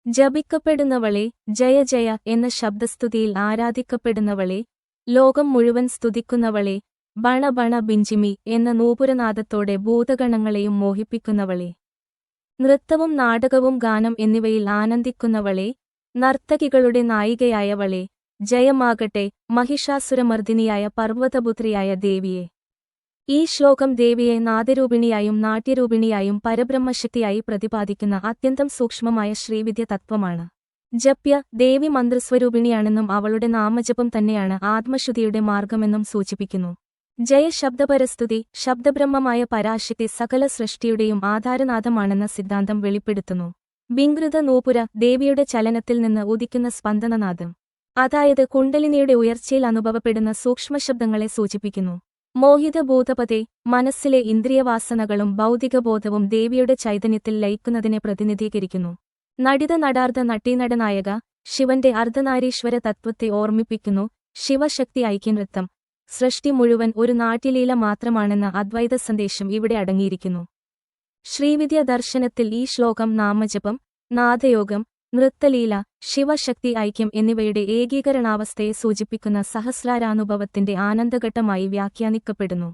ജപിക്കപ്പെടുന്നവളെ, ജയ ജയ എന്ന ശബ്ദസ്തുതിയിൽ ആരാധിക്കപ്പെടുന്നവളെ, ലോകം മുഴുവൻ സ്തുതിക്കുന്നവളെ, ബണ ബണ ബിഞ്ചിമി എന്ന നൂപുരനാദത്തോടെ ഭൂതഗണങ്ങളെയും മോഹിപ്പിക്കുന്നവളെ, നൃത്തവും നാടകവും ഗാനം എന്നിവയിൽ ആനന്ദിക്കുന്നവളെ, നർത്തകികളുടെ നായികയായവളെ, ജയമാകട്ടെ മഹിഷാസുരമർദിനിയായ പർവ്വതപുത്രിയായ ദേവിയെ. ഈ ശ്ലോകം ദേവിയെ നാദരൂപിണിയായും നാട്യരൂപിണിയായും പരബ്രഹ്മശക്തിയായി പ്രതിപാദിക്കുന്ന അത്യന്തം സൂക്ഷ്മമായ ശ്രീവിദ്യ തത്വമാണ്. ജപ്യ ദേവി മന്ത്രസ്വരൂപിണിയാണെന്നും അവളുടെ നാമജപം തന്നെയാണ് ആത്മശുദ്ധിയുടെ മാർഗമെന്നും സൂചിപ്പിക്കുന്നു. ജയ ശബ്ദപരസ്തുതി, ശബ്ദബ്രഹ്മമായ പരാശക്തി സകല സൃഷ്ടിയുടെയും ആധാരനാഥമാണെന്ന സിദ്ധാന്തം വെളിപ്പെടുത്തുന്നു. വിംഗൃത നൂപുര ദേവിയുടെ ചലനത്തിൽ നിന്ന് ഉദിക്കുന്ന സ്പന്ദനനാദം, അതായത് കുണ്ടലിനിയുടെ ഉയർച്ചയിൽ അനുഭവപ്പെടുന്ന സൂക്ഷ്മശബ്ദങ്ങളെ സൂചിപ്പിക്കുന്നു. മോഹിത ഭൂതപതേ, മനസ്സിലെ ഇന്ദ്രിയവാസനകളും ഭൗതികബോധവും ദേവിയുടെ ചൈതന്യത്തിൽ ലയിക്കുന്നതിനെ പ്രതിനിധീകരിക്കുന്നു. നടിത നടാർദ്ധ നട്ടീനടനായക ശിവന്റെ അർദ്ധനാരീശ്വര തത്വത്തെ ഓർമ്മിപ്പിക്കുന്നു. ശിവശക്തി ഐക്യനൃത്തം, സൃഷ്ടി മുഴുവൻ ഒരു നാട്യലീല മാത്രമാണെന്ന അദ്വൈത സന്ദേശം ഇവിടെ അടങ്ങിയിരിക്കുന്നു. ശ്രീവിദ്യ ദർശനത്തിൽ ഈ ശ്ലോകം നാമജപം, നാദയോഗം, നൃത്തലീല, ശിവശക്തി ഐക്യം എന്നിവയുടെ ഏകീകരണാവസ്ഥയെ സൂചിപ്പിക്കുന്ന സഹസ്രാരാനുഭവത്തിന്റെ ആനന്ദഘട്ടമായി വ്യാഖ്യാനിക്കപ്പെടുന്നു.